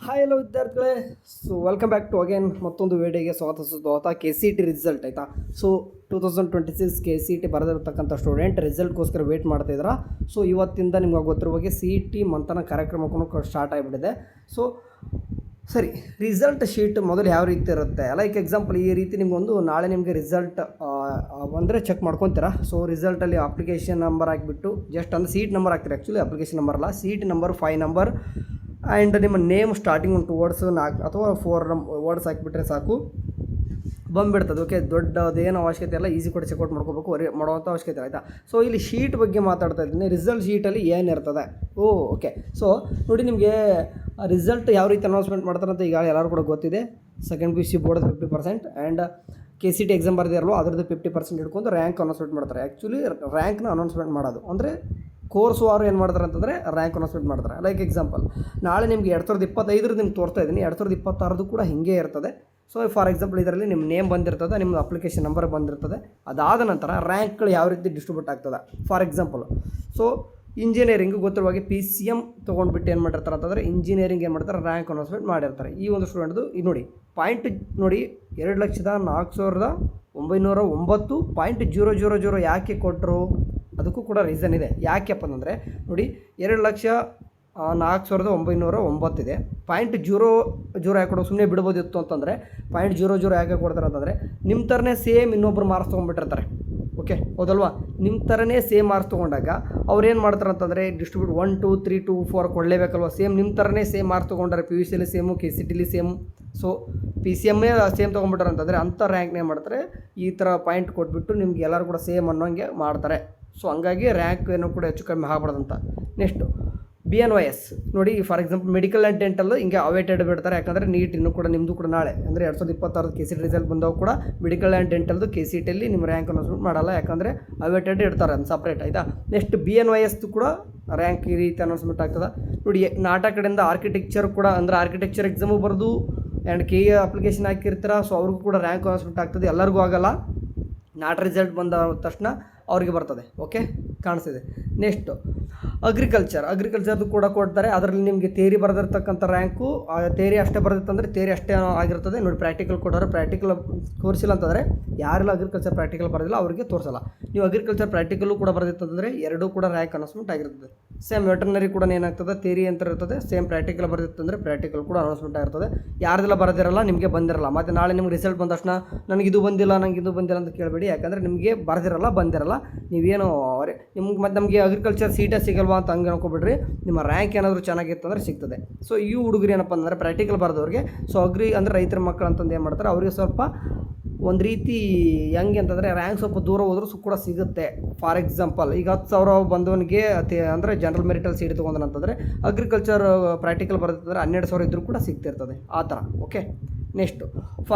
Hi ಎಲ್ಲ ವಿದ್ಯಾರ್ಥಿಗಳೇ. So welcome back to again ಮತ್ತೊಂದು ವಿಡಿಯೋಗೆ ಸ್ವಾಗತ ಸುಸ್ವಾಗತ. KCET ರಿಸಲ್ಟ್ ಆಯಿತಾ. ಸೊ 2026 KCET ಬರೆದಿರ್ತಕ್ಕಂಥ ಸ್ಟೂಡೆಂಟ್ ರಿಸಲ್ಟ್ಗೋಸ್ಕರ ವೇಟ್ ಮಾಡ್ತಾಯಿದ್ದೀರಾ. ಸೊ ಇವತ್ತಿಂದ ನಿಮ್ಗೆ ಗೊತ್ತಿರೋ ಬಗ್ಗೆ CET ಮಂಥನ ಕಾರ್ಯಕ್ರಮಕ್ಕೂ ಸ್ಟಾರ್ಟ್ ಆಗಿಬಿಟ್ಟಿದೆ. ಸೊ ಸರಿ, ರಿಸಲ್ಟ್ ಶೀಟ್ ಮೊದಲು ಯಾವ ರೀತಿ ಇರುತ್ತೆ, ಲೈಕ್ ಎಕ್ಸಾಂಪಲ್ ಈ ರೀತಿ ನಿಮಗೊಂದು ನಾಳೆ ನಿಮಗೆ ರಿಸಲ್ಟ್ ಬಂದರೆ ಚೆಕ್ ಮಾಡ್ಕೊತೀರಾ. ಸೊ ರಿಸಲ್ಟಲ್ಲಿ ಅಪ್ಲಿಕೇಶನ್ ನಂಬರ್ ಹಾಕಿಬಿಟ್ಟು ಜಸ್ಟ್ ಅಂದರೆ ಸೀಟ್ ನಂಬರ್ ಹಾಕ್ತೀರಿ. ಆ್ಯಕ್ಚುಲಿ ಅಪ್ಲಿಕೇಶನ್ ನಂಬರ್ ಅಲ್ಲ, ಸೀಟ್ ನಂಬರ್ 5 ನಂಬರ್ ಆ್ಯಂಡ್ ನಿಮ್ಮ ನೇಮ್ ಸ್ಟಾರ್ಟಿಂಗ್ ಒಂದು 2 ವರ್ಡ್ಸ್ 4 ಅಥವಾ 4 ವರ್ಡ್ಸ್ ಹಾಕಿಬಿಟ್ರೆ ಸಾಕು, ಬಂದುಬಿಡ್ತದೆ. ಓಕೆ, ದೊಡ್ಡದೇನು ಅವಶ್ಯಕತೆ ಇಲ್ಲ, ಈಸಿ ಕೂಡ ಚೆಕ್ಔಟ್ ಮಾಡ್ಕೋಬೇಕು, ಮಾಡುವಂಥ ಅವಶ್ಯಕತೆ ಆಯಿತಾ. ಸೊ ಇಲ್ಲಿ ಶೀಟ್ ಬಗ್ಗೆ ಮಾತಾಡ್ತಾ ಇದ್ದೀನಿ. ರಿಸಲ್ಟ್ ಶೀಟಲ್ಲಿ ಏನಿರ್ತದೆ. ಓಕೆ, ಸೊ ನೋಡಿ ನಿಮಗೆ ರಿಸಲ್ಟ್ ಯಾವ ರೀತಿ ಅನೌನ್ಸ್ಮೆಂಟ್ ಮಾಡ್ತಾರೆ ಅಂತ ಈಗ ಎಲ್ಲರೂ ಕೂಡ ಗೊತ್ತಿದೆ. Second PUC board 50% and KCET exam ಬರೆದಿರಲು ಅದರದ್ದು 50% ಹಿಡ್ಕೊಂಡು ರ್ಯಾಂಕ್ ಅನೌನ್ಸ್ಮೆಂಟ್ ಮಾಡ್ತಾರೆ. ಆ್ಯಕ್ಚುಲಿ ರ್ಯಾಂಕ್ನ ಅನೌನ್ಸ್ಮೆಂಟ್ ಮಾಡೋದು ಅಂದರೆ ಕೋರ್ಸ್ ವಾರು ಏನು ಮಾಡ್ತಾರೆ ಅಂತಂದರೆ ರ್ಯಾಂಕ್ ಅನೌನ್ಸ್ಮೆಂಟ್ ಮಾಡ್ತಾರೆ. ಲೈಕ್ ಎಕ್ಸಾಂಪಲ್ ನಾಳೆ ನಿಮಗೆ 2025 ನಿಮ್ಗೆ ತೋರ್ತಾ ಇದ್ದೀನಿ, 2026 ಕೂಡ ಹಿಂಗೆ ಇರ್ತದೆ. ಸೊ ಫಾರ್ ಎಕ್ಸಾಂಪಲ್ ಇದರಲ್ಲಿ ನಿಮ್ಮ ನೇಮ್ ಬಂದಿರ್ತದೆ, ನಿಮ್ಮ ಅಪ್ಲಿಕೇಶನ್ ನಂಬರ್ ಬಂದಿರ್ತದೆ. ಅದಾದ ನಂತರ ರ್ಯಾಂಕ್ಗಳು ಯಾವ ರೀತಿ ಡಿಸ್ಟ್ರಿಬ್ಯೂಟ್ ಆಗ್ತದೆ. ಫಾರ್ ಎಕ್ಸಾಂಪಲ್ ಸೊ ಇಂಜಿನಿಯರಿಂಗ್ ಗೊತ್ತಿರುವಾಗೆ PCM ತೊಗೊಂಡ್ಬಿಟ್ಟು ಏನು ಮಾಡಿರ್ತಾರೆ ಅಂತಂದರೆ ಇಂಜಿನಿಯರಿಂಗ್ ಏನು ಮಾಡ್ತಾರೆ, ರ್ಯಾಂಕ್ ಅನೌನ್ಸ್ಮೆಂಟ್ ಮಾಡಿರ್ತಾರೆ. ಈ ಒಂದು ಸ್ಟೂಡೆಂಟ್ದು ಈಗ ನೋಡಿ ಪಾಯಿಂಟ್ ನೋಡಿ 2,04,909.000 ಯಾಕೆ ಕೊಟ್ಟರು, ಅದಕ್ಕೂ ಕೂಡ ರೀಸನ್ ಇದೆ. ಯಾಕೆಪ್ಪ ಅಂತಂದರೆ ನೋಡಿ 2,04,909 ಇದೆ. 0.00 ಯಾಕೆ ಕೊಡೋ, ಸುಮ್ಮನೆ ಬಿಡ್ಬೋದಿತ್ತು ಅಂತಂದರೆ 0.00 ಯಾಕೆ ಕೊಡ್ತಾರೆ ಅಂತಂದರೆ ನಿಮ್ಮ ಥರನೇ ಸೇಮ್ ಇನ್ನೊಬ್ಬರು ಮಾರ್ಕ್ಸ್ ತೊಗೊಂಡ್ಬಿಟ್ಟಿರ್ತಾರೆ. ಓಕೆ, ಹೌದಲ್ವಾ? ನಿಮ್ಮ ಥರನೇ ಸೇಮ್ ಮಾರ್ಕ್ಸ್ ತೊಗೊಂಡಾಗ ಅವ್ರು ಏನು ಮಾಡ್ತಾರೆ ಅಂತಂದರೆ ಡಿಸ್ಟ್ರಿಬ್ಯೂಟ್ 1 2 3 2 4 ಕೊಡಲೇಬೇಕಲ್ವ. ಸೇಮ್ ನಿಮ್ಮ ಥರನೇ ಸೇಮ್ ಮಾರ್ಕ್ಸ್ ತೊಗೊಂಡಾರೆ, PUCಯಲ್ಲಿ ಸೇಮು, KCETಲಿ ಸೇಮು. ಸೊ PCMೇ ಸೇಮ್ ತೊಗೊಂಡ್ಬಿಟ್ಟಾರೆ ಅಂತಂದರೆ ಅಂಥ ರ್ಯಾಂಕ್ನೇ ಮಾಡ್ತಾರೆ. ಈ ಥರ ಪಾಯಿಂಟ್ ಕೊಟ್ಬಿಟ್ಟು ನಿಮ್ಗೆ ಎಲ್ಲರೂ ಕೂಡ ಸೇಮ್ ಅನ್ನೋಂಗೆ ಮಾಡ್ತಾರೆ. ಸೊ ಹಂಗಾಗಿ ರ್ಯಾಂಕ್ ಏನೂ ಕೂಡ ಹೆಚ್ಚು ಕಮ್ಮಿ ಆಗ್ಬಾರ್ದಂತ. ನೆಕ್ಸ್ಟು BNYS ನೋಡಿ, for example medical and dental ಹಿಂಗೆ ಅವೇಟೆಡ್ ಬಿಡ್ತಾರೆ. ಯಾಕಂದರೆ ನೀಟ್ ಇನ್ನೂ ಕೂಡ ನಿಮ್ಮದು ಕೂಡ ನಾಳೆ ಅಂದರೆ 2026 KCET ರಿಸಲ್ಟ್ ಬಂದಾಗ ಕೂಡ ಮೆಡಿಕಲ್ ಆ್ಯಂಡ್ ಡೆಂಟಲ್ದು KCETಲ್ಲಿ ನಿಮ್ಮ ರ್ಯಾಂಕ್ ಅನೌನ್ಸ್ಮೆಂಟ್ ಮಾಡಲ್ಲ, ಯಾಕಂದರೆ ಅವೇಟೆಡ್ ಇಡ್ತಾರೆ ಅಂತ ಸಪ್ರೇಟ್ ಆಯಿತಾ. ನೆಕ್ಸ್ಟ್ BNYS ಕೂಡ ರ್ಯಾಂಕ್ ಈ ರೀತಿ ಅನೌನ್ಸ್ಮೆಂಟ್ ಆಗ್ತದೆ ನೋಡಿ. ನಾಟಾ ಕಡೆಯಿಂದ ಆರ್ಕಿಟೆಕ್ಚರ್ ಕೂಡ ಅಂದರೆ ಆರ್ಕಿಟೆಕ್ಚರ್ ಎಕ್ಸಾಮು ಬರೆದು ಆ್ಯಂಡ್ KE ಅಪ್ಲಿಕೇಶನ್ ಹಾಕಿರ್ತೀರ. ಸೊ ಅವ್ರಿಗೂ ಕೂಡ ರ್ಯಾಂಕ್ ಅನೌನ್ಸ್ಮೆಂಟ್ ಆಗ್ತದೆ. ಎಲ್ಲರಿಗೂ ಆಗಲ್ಲ, ನಾಟ್ ರಿಸಲ್ಟ್ ಬಂದ ತಕ್ಷಣ ಅವ್ರಿಗೆ ಬರ್ತದೆ. ಓಕೆ, ಕಾಣಿಸ್ತಿದೆ. ನೆಕ್ಸ್ಟು ಅಗ್ರಿಕಲ್ಚರ್ದು ಕೂಡ ಕೊಡ್ತಾರೆ. ಅದರಲ್ಲಿ ನಿಮಗೆ ಥಿಯರಿ ಬರೆದಿರ್ತಕ್ಕಂಥ ರ್ಯಾಂಕು ಥಿಯರಿ ಅಷ್ಟೇ ಬರೆದಿತ್ತಂದರೆ ಥಿಯರಿ ಅಷ್ಟೇ ಆಗಿರ್ತದೆ. ನೋಡಿ ಪ್ರಾಕ್ಟಿಕಲ್ ಕೊಟ್ಟರೆ ಪ್ರಾಕ್ಟಿಕಲ್ ತೋರಿಸಿಲ್ಲ ಅಂತಂದರೆ ಯಾರೆಲ್ಲ ಅಗ್ರಿಕಲ್ಚರ್ ಪ್ರಾಕ್ಟಿಕಲ್ ಬರೋದಿಲ್ಲ ಅವರಿಗೆ ತೋರಿಸಲ್ಲ. ನೀವು ಅಗ್ರಿಕಲ್ಚರ್ ಪ್ರಾಕ್ಟಿಕಲ್ಲು ಕೂಡ ಬರೆದಿತ್ತಂದರೆ ಎರಡೂ ಕೂಡ ರ್ಯಾಂಕ್ ಅನೌನ್ಸ್ಮೆಂಟ್ ಆಗಿರ್ತದೆ. ಸೇಮ್ ವೆಟರ್ನರಿ ಕೂಡ ಏನಾಗ್ತದೆ, ಥಿಯರಿ ಅಂತ ಇರ್ತದೆ. ಸೇಮ್ ಪ್ರಾಕ್ಟಿಕಲ್ ಬರೆದಿತ್ತಂದರೆ ಪ್ರಾಕ್ಟಿಕಲ್ ಕೂಡ ಅನೌನ್ಸ್ಮೆಂಟ್ ಆಗಿರ್ತದೆ. ಯಾರ್ದೆಲ್ಲ ಬರೆದಿರಲ್ಲ ನಿಮಗೆ ಬಂದಿರಲ್ಲ. ಮತ್ತು ನಾಳೆ ನಿಮ್ಗೆ ರಿಸಲ್ಟ್ ಬಂದ ತಕ್ಷಣ ನನಗಿದು ಬಂದಿಲ್ಲ ಅಂತ ಕೇಳಬೇಡಿ. ಯಾಕಂದರೆ ನಿಮಗೆ ಬಂದಿರಲ್ಲ. ನೀವೇನು ನಿಮ್ಗೆ ಮತ್ತು ನಮಗೆ ಅಗ್ರಿಕಲ್ಚರ್ ಸೀಟೇ ಸಿಗಲ್ವಾ ಅಂತ ಹಂಗೆ ಅನ್ಕೊಬಿಡ್ರಿ. ನಿಮ್ಮ ರ್ಯಾಂಕ್ ಏನಾದರೂ ಚೆನ್ನಾಗಿತ್ತು ಅಂದರೆ ಸಿಗ್ತದೆ. ಸೊ ಈ ಹುಡುಗರು ಏನಪ್ಪ ಅಂದರೆ ಪ್ರಾಕ್ಟಿಕಲ್ ಬರೆದವ್ರಿಗೆ, ಸೊ ಅಂದರೆ ರೈತರ ಮಕ್ಕಳು ಅಂತಂದು ಏನು ಮಾಡ್ತಾರೆ, ಅವರಿಗೆ ಸ್ವಲ್ಪ ಒಂದು ರೀತಿ ಹೆಂಗೆ ಅಂತಂದರೆ ರ್ಯಾಂಕ್ ಸ್ವಲ್ಪ ದೂರ ಹೋದ್ರೂ ಕೂಡ ಸಿಗುತ್ತೆ. ಫಾರ್ ಎಕ್ಸಾಂಪಲ್ ಈಗ 10,000 ಬಂದವನಿಗೆ ಅಂದರೆ ಜನರಲ್ ಮೆರಿಟಲ್ಲಿ ಸೀಟ್ ತೊಗೊಂಡನಂತಂದರೆ ಅಗ್ರಿಕಲ್ಚರ್ ಪ್ರಾಕ್ಟಿಕಲ್ ಬರೆದಿತ್ತಂದರೆ 12,000 ಇದ್ದರೂ ಕೂಡ ಸಿಗ್ತಿರ್ತದೆ ಆ ಥರ. ಓಕೆ, ನೆಕ್ಸ್ಟು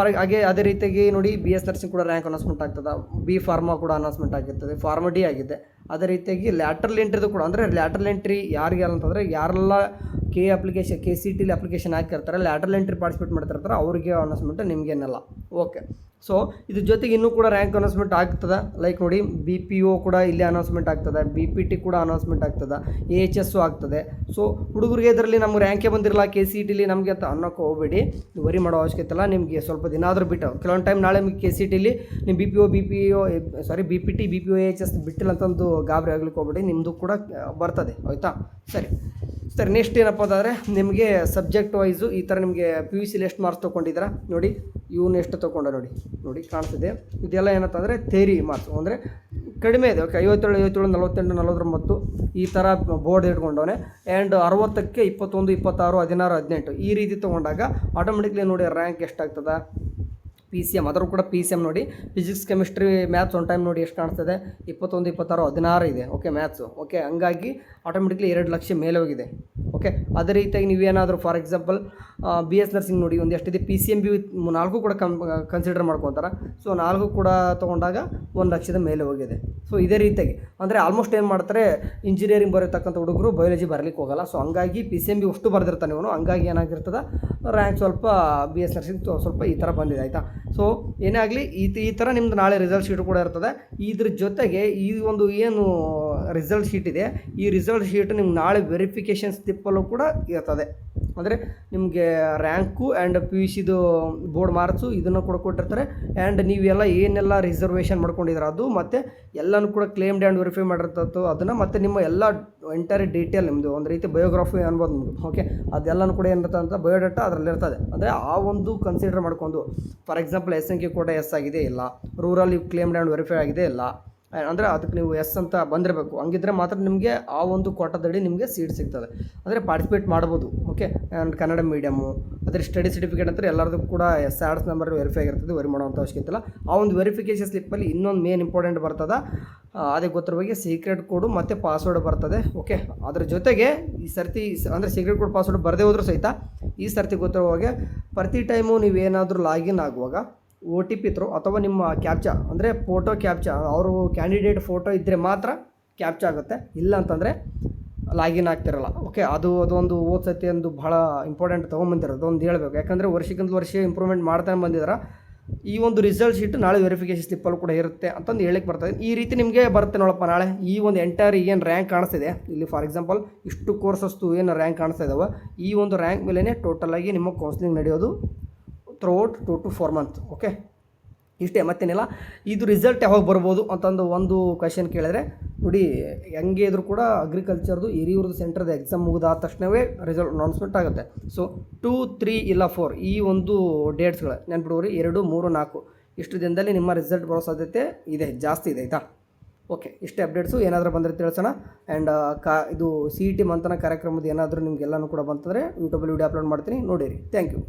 ಅದೇ ರೀತಿಯಾಗಿ ನೋಡಿ BS ನರ್ಸಿಂಗ್ ಕೂಡ ರ್ಯಾಂಕ್ ಅನೌನ್ಸ್ಮೆಂಟ್ ಆಗ್ತದೆ. B ಫಾರ್ಮಾ ಕೂಡ ಅನೌನ್ಸ್ಮೆಂಟ್ ಆಗಿರ್ತದೆ. ಫಾರ್ಮಾ D ಆಗಿದೆ. ಅದೇ ರೀತಿಯಾಗಿ ಲ್ಯಾಟ್ರಲ್ ಎಂಟ್ರಿದು ಕೂಡ ಅಂದರೆ ಲ್ಯಾಟ್ರಲ್ ಎಂಟ್ರಿ ಯಾರಿಗೆ ಅಂತಂದರೆ ಯಾರೆಲ್ಲ KCETಲಿ ಅಪ್ಲಿಕೇಶನ್ ಹಾಕಿರ್ತಾರೆ, ಲ್ಯಾಟ್ರಲ್ ಎಂಟ್ರಿ ಪಾರ್ಟಿಸಿಪೇಟ್ ಮಾಡ್ತಿರ್ತಾರೆ, ಅವರಿಗೆ ಅನೌನ್ಸ್ಮೆಂಟ್, ನಿಮಗೇನಲ್ಲ. ಓಕೆ, ಸೊ ಇದ್ರ ಜೊತೆಗೆ ಇನ್ನೂ ಕೂಡ ರ್ಯಾಂಕ್ ಅನೌನ್ಸ್ಮೆಂಟ್ ಆಗ್ತದೆ. ಲೈಕ್ ನೋಡಿ BPO ಕೂಡ ಇಲ್ಲಿ ಅನೌನ್ಸ್ಮೆಂಟ್ ಆಗ್ತದೆ, BPT ಕೂಡ ಅನೌನ್ಸ್ಮೆಂಟ್ ಆಗ್ತದೆ, AHS ಆಗ್ತದೆ. ಸೊ ಹುಡುಗರಿಗೆ ಇದರಲ್ಲಿ ನಮ್ಗೆ ರ್ಯಾಂಕೇ ಬಂದಿರಲ್ಲ KCETಲಿ ನಮಗೆ ಅಂತ ಅನ್ನೋಕ್ಕೆ ಹೋಗಬೇಡಿ, ವರಿ ಮಾಡೋ ಅವಶ್ಯಕತೆ ಇಲ್ಲ. ನಿಮಗೆ ಸ್ವಲ್ಪ ದಿನ ಆದರೂ ಬಿಟ್ಟು ಕೆಲವೊಂದು ಟೈಮ್ ನಾಳೆ ನಿಮಗೆ KCETಲಿ ನಿಮ್ಮ BPT BPO AHS ಬಿಟ್ಟಿಲ್ಲ ಅಂತಂದು ಗಾಬರಿ ಆಗ್ಲಿಕ್ಕೆ ಹೋಗ್ಬೇಡಿ, ನಿಮ್ಮದು ಕೂಡ ಬರ್ತದೆ. ಆಯಿತಾ? ಸರಿ, ನೆಕ್ಸ್ಟ್ ಏನಪ್ಪ ಅಂತಂದರೆ ನಿಮಗೆ ಸಬ್ಜೆಕ್ಟ್ ವೈಸು ಈ ಥರ ನಿಮಗೆ PUCಲಿ ಎಷ್ಟು ಮಾರ್ಕ್ಸ್ ತೊಗೊಂಡಿದ್ದೀರಾ ನೋಡಿ, ಇವನು ಎಷ್ಟು ತೊಗೊಂಡ ನೋಡಿ ಕಾಣಿಸ್ತಿದೆ. ಇದೆಲ್ಲ ಏನಂತಂದರೆ ಥಿಯರಿ ಮಾರ್ಕ್ಸ್ ಅಂದರೆ ಕಡಿಮೆ ಇದೆ. ಓಕೆ, 57 48 49 ಈ ಥರ ಬೋರ್ಡ್ ಇಟ್ಕೊಂಡವನೆ. ಆ್ಯಂಡ್ 60ಕ್ಕೆ 21 26 16 18 ಈ ರೀತಿ ತೊಗೊಂಡಾಗ ಆಟೋಮೆಟಿಕ್ಲಿ ನೋಡಿ ರ್ಯಾಂಕ್ ಎಷ್ಟಾಗ್ತದೆ. PCM ಅದರ ಕೂಡ PCM ನೋಡಿ, physics chemistry maths one time ನೋಡಿ ಎಷ್ಟು ಕಾಣಿಸ್ತದೆ, 21 26 16 ಇದೆ. Okay, maths. ಓಕೆ, ಹಂಗಾಗಿ ಆಟೋಮೆಟಿಕ್ಲಿ 2 ಲಕ್ಷ ಮೇಲೆ ಹೋಗಿದೆ. ಓಕೆ, ಅದೇ ರೀತಿಯಾಗಿ ನೀವೇನಾದರೂ ಫಾರ್ ಎಕ್ಸಾಂಪಲ್ BS ನರ್ಸಿಂಗ್ ನೋಡಿ ಒಂದು ಎಷ್ಟಿದೆ, PCMB 4 ಕೂಡ ಕನ್ಸಿಡರ್ ಮಾಡ್ಕೊತಾರೆ. ಸೊ 4 ಕೂಡ ತೊಗೊಂಡಾಗ 1 ಲಕ್ಷದ ಮೇಲೆ ಹೋಗಿದೆ. ಸೊ ಇದೇ ರೀತಿಯಾಗಿ ಅಂದರೆ ಆಲ್ಮೋಸ್ಟ್ ಏನು ಮಾಡ್ತಾರೆ, ಇಂಜಿನಿಯರಿಂಗ್ ಬರೀತಕ್ಕಂಥ ಹುಡುಗರು ಬಯಾಲಜಿ ಬರಲಿಕ್ಕೆ ಹೋಗಲ್ಲ. ಸೊ ಹಂಗಾಗಿ PCMB ಅಷ್ಟು ಬರೆದಿರ್ತಾನೆ ಇವನು, ಹಂಗಾಗಿ ಏನಾಗಿರ್ತದೆ ರ್ಯಾಂಕ್ ಸ್ವಲ್ಪ BS ನರ್ಸಿಂಗ್ ಸ್ವಲ್ಪ ಈ ಥರ ಬಂದಿದೆ. ಆಯಿತಾ? ಸೊ ಏನೇ ಆಗಲಿ ಈ ಥರ ನಿಮ್ಮದು ನಾಳೆ ರಿಸಲ್ಟ್ ಶೀಟು ಕೂಡ ಇರ್ತದೆ. ಇದ್ರ ಜೊತೆಗೆ ಈ ಒಂದು ಏನು ರಿಸಲ್ಟ್ ಶೀಟ್ ಇದೆ, ಈ ರಿಸಲ್ಟ್ ಶೀಟ್ ನಿಮ್ಗೆ ನಾಳೆ ವೆರಿಫಿಕೇಷನ್ ಸ್ಲಿಪ್ಪಲ್ಲೂ ಕೂಡ ಇರ್ತದೆ. ಅಂದರೆ ನಿಮಗೆ ರ್ಯಾಂಕು ಆ್ಯಂಡ್ ಪಿ ಯು ಸಿದು ಬೋರ್ಡ್ ಮಾರ್ಕ್ಸು ಇದನ್ನು ಕೂಡ ಕೊಟ್ಟಿರ್ತಾರೆ. ಆ್ಯಂಡ್ ನೀವೆಲ್ಲ ಏನೆಲ್ಲ ರಿಸರ್ವೇಷನ್ ಮಾಡ್ಕೊಂಡಿದ್ರೆ ಅದು ಮತ್ತು ಎಲ್ಲನೂ ಕೂಡ ಕ್ಲೇಮ್ಡ್ ಆ್ಯಂಡ್ ವೆರಿಫೈ ಮಾಡಿರ್ತದ್ದು ಅದನ್ನು, ಮತ್ತು ನಿಮ್ಮ ಎಲ್ಲ ಎಂಟೈರ್ ಡೀಟೇಲ್ ನಿಮ್ಮದು ಒಂದು ರೀತಿ ಬಯೋಗ್ರಫಿ ಅನ್ಬೋದು ನಿಮ್ಮದು. ಓಕೆ, ಅದೆಲ್ಲನೂ ಕೂಡ ಏನಿರುತ್ತೆ ಅಂತ ಬಯೋಡಾಟಾ ಅದರಲ್ಲಿರ್ತದೆ. ಅಂದರೆ ಆ ಒಂದು ಕನ್ಸಿಡರ್ ಮಾಡ್ಕೊಂಡು, ಫಾರ್ ಎಕ್ಸಾಂಪಲ್ ಎಸ್ ಸಂಖ್ಯೆ ಕೂಡ ಎಸ್ ಆಗಿದೆ ಇಲ್ಲ, ರೂರಲ್ ಕ್ಲೇಮ್ಡ್ ಆ್ಯಂಡ್ ವೆರಿಫೈ ಆಗಿದೆ ಇಲ್ಲ, ಅಂದರೆ ಅದಕ್ಕೆ ನೀವು ಎಸ್ ಅಂತ ಬಂದಿರಬೇಕು. ಹಂಗಿದ್ರೆ ಮಾತ್ರ ನಿಮಗೆ ಆ ಒಂದು ಕೋಟಾದಡಿ ನಿಮಗೆ ಸೀಟ್ ಸಿಗ್ತದೆ, ಅಂದರೆ ಪಾರ್ಟಿಸಿಪೇಟ್ ಮಾಡ್ಬೋದು. ಓಕೆ, ಆ್ಯಂಡ್ ಕನ್ನಡ ಮೀಡಿಯಮು ಅದ್ರ ಸ್ಟಡಿ ಸರ್ಟಿಫಿಕೇಟ್ ಅಂತ ಎಲ್ಲರದ್ದು ಕೂಡ SRS ನಂಬರ್ ವೆರಿಫೈ ಆಗಿರ್ತದೆ, ವರಿ ಮಾಡೋವಂಥ ಅವಶ್ಯಕತೆ ಇಲ್ಲ. ಆ ಒಂದು ವೆರಿಫಿಕೇಷನ್ ಸ್ಲಿಪ್ಪಲ್ಲಿ ಇನ್ನೊಂದು ಮೇನ್ ಇಂಪಾರ್ಟೆಂಟ್ ಬರ್ತದೆ, ಅದೇ ಗೊತ್ತಿರೋ ಬಗ್ಗೆ ಸೀಕ್ರೆಟ್ ಕೋಡು ಮತ್ತು ಪಾಸ್ವರ್ಡ್ ಬರ್ತದೆ. ಓಕೆ, ಅದ್ರ ಜೊತೆಗೆ ಈ ಸರ್ತಿ ಅಂದರೆ ಸೀಕ್ರೆಟ್ ಕೋಡ್ ಪಾಸ್ವರ್ಡ್ ಬರದೇ ಹೋದರೂ ಸಹಿತ ಈ ಸರ್ತಿ ಗೊತ್ತಿರೋ ಹಾಗೆ ಪ್ರತಿ ಟೈಮು ನೀವೇನಾದರೂ ಲಾಗಿನ್ ಆಗುವಾಗ OTP ಥ್ರೂ ಅಥವಾ ನಿಮ್ಮ ಕ್ಯಾಪ್ಚಾ ಅಂದರೆ ಫೋಟೋ ಕ್ಯಾಪ್ಚಾ, ಅವರು ಕ್ಯಾಂಡಿಡೇಟ್ ಫೋಟೋ ಇದ್ದರೆ ಮಾತ್ರ ಕ್ಯಾಪ್ಚಾ ಆಗುತ್ತೆ, ಇಲ್ಲ ಅಂತಂದರೆ ಲಾಗಿನ್ ಆಗ್ತಿರಲ್ಲ. ಓಕೆ, ಅದೊಂದು ಹೋದ ಸತಿ ಒಂದು ಭಾಳ ಇಂಪಾರ್ಟೆಂಟ್ ತೊಗೊಂಬಂದಿರೋದು ಒಂದು ಹೇಳಬೇಕು. ಯಾಕಂದರೆ ವರ್ಷಕ್ಕಿಂತ ವರ್ಷ ಇಂಪ್ರೂವ್ಮೆಂಟ್ ಮಾಡ್ತಾನೆ ಬಂದಿದ್ದಾರೆ. ಈ ಒಂದು ರಿಸಲ್ಟ್ ಶೀಟ್ ನಾಳೆ ವೆರಿಫಿಕೇಷನ್ ಸ್ಲಿಪ್ಪಲ್ಲಿ ಕೂಡ ಇರುತ್ತೆ ಅಂತಂದು ಹೇಳಕ್ಕೆ ಬರ್ತದೆ. ಈ ರೀತಿ ನಿಮಗೆ ಬರುತ್ತೆ ನೋಡಪ್ಪ ನಾಳೆ ಈ ಒಂದು ಎಂಟೈರ್ ಏನು ರ್ಯಾಂಕ್ ಕಾಣಿಸ್ತಿದೆ ಇಲ್ಲಿ, ಫಾರ್ ಎಕ್ಸಾಂಪಲ್ ಇಷ್ಟು ಕೋರ್ಸಸ್ತು ಏನು ರ್ಯಾಂಕ್ ಕಾಣಿಸ್ತಾ ಇದ್ದಾವೆ, ಈ ಒಂದು ರ್ಯಾಂಕ್ ಮೇಲೇ ಟೋಟಲಾಗಿ ನಿಮ್ಮ ಕೌನ್ಸಿಲಿಂಗ್ ನಡೆಯೋದು ಥ್ರೂಔಟ್ 2 to 4 months. ಓಕೆ, ಇಷ್ಟೇ, ಮತ್ತೇನಿಲ್ಲ. ಇದು ರಿಸಲ್ಟ್ ಯಾವಾಗ ಬರ್ಬೋದು ಅಂತಂದು ಒಂದು ಕ್ವೆಶನ್ ಕೇಳಿದ್ರೆ ನೋಡಿ, ಹೆಂಗೆ ಇದ್ರೂ ಕೂಡ ಅಗ್ರಿಕಲ್ಚರ್ದು ಹಿರಿಯೂರ್ದು ಸೆಂಟ್ರದ್ದು ಎಕ್ಸಾಮ್ ಮುಗಿದಾದ ತಕ್ಷಣವೇ ರಿಸಲ್ಟ್ ಅನೌನ್ಸ್ಮೆಂಟ್ ಆಗುತ್ತೆ. ಸೊ 2, 3 ಇಲ್ಲ 4 ಈ ಒಂದು ಡೇಟ್ಸ್ಗಳು ನೆನ್ಪಿಡುವರಿ, 2, 3, 4 ಇಷ್ಟು ದಿನದಲ್ಲಿ ನಿಮ್ಮ ರಿಸಲ್ಟ್ ಬರೋ ಸಾಧ್ಯತೆ ಇದೆ, ಜಾಸ್ತಿ ಇದೆ ಆಯಿತಾ. ಓಕೆ, ಇಷ್ಟೇ ಅಪ್ಡೇಟ್ಸು. ಏನಾದರೂ ಬಂದರೆ ತಿಳಿಸೋಣ. ಆ್ಯಂಡ್ ಇದು CET ಮಂಥನ ಕಾರ್ಯಕ್ರಮದ ಏನಾದರೂ ನಿಮಗೆಲ್ಲನೂ ಕೂಡ ಬಂತಂದರೆ ಯೂಟ್ಯೂಬಲ್ಲಿ ವಿಡಿಯೋ ಅಪ್ಲೋಡ್ ಮಾಡ್ತೀನಿ, ನೋಡಿರಿ. Thank you.